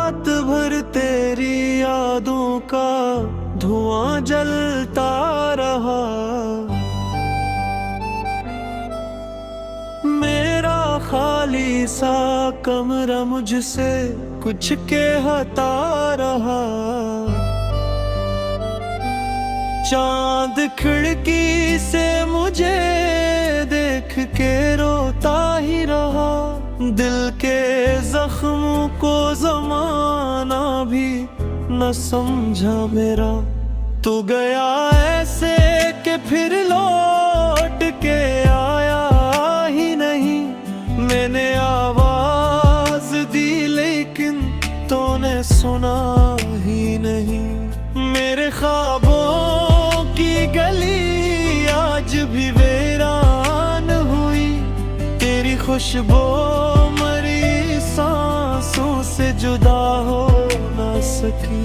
रात भर तेरी यादों का धुआं जलता रहा। मेरा खाली सा कमरा मुझसे कुछ कहता रहा। चांद खिड़की से मुझे देख के रोता ही रहा। दिल के जख्मों को जमाना भी न समझा मेरा। तू गया ऐसे कि फिर लौट के आया ही नहीं। मैंने आवाज दी लेकिन तूने सुना ही नहीं। मेरे ख्वाबों की गली आज भी वीरान हुई। तेरी खुशबू मरी सांसों से जुदा हो ना सकी।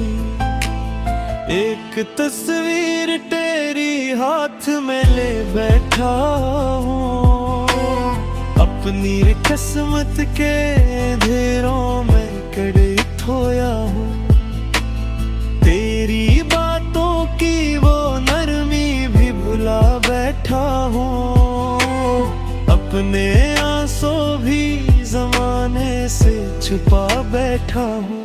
एक तस्वीर तेरी हाथ में ले बैठा हूँ। अपनी किस्मत के अंधेरों में कड़े खोया हूँ। तेरी बातों की वो नरमी भी भुला बैठा हूँ। अपने आंसू भी ज़माने से छुपा बैठा हूँ।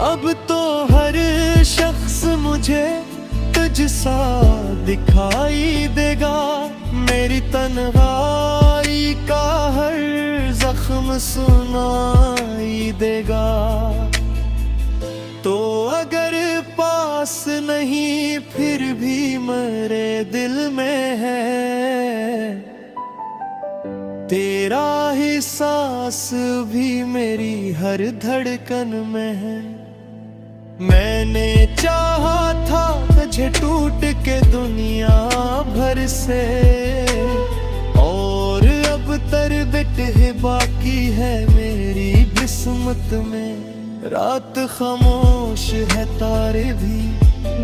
अब तो हर शख्स मुझे तुझसा दिखाई देगा। मेरी तन्हाई का हर जख्म सुनाई देगा। तो अगर पास नहीं फिर भी मेरे दिल में है। तेरा ही सांस भी मेरी हर धड़कन में है। मैंने चाहा था तुझे टूट के दुनिया भर से। और अब तरबिट है बाकी है मेरी किस्मत में। रात खामोश है तारे भी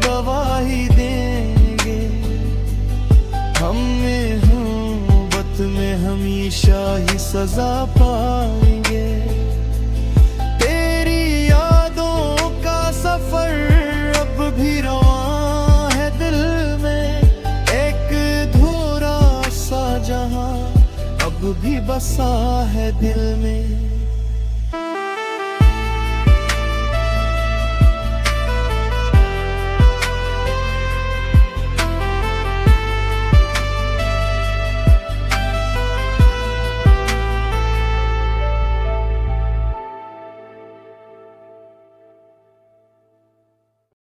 गवाही देंगे। हम मोहब्बत में हमेशा ही सजा पाएंगे। तेरी यादों का सफर अब भी रवां है दिल में। एक अधूरा सा जहां अब भी बसा है दिल में।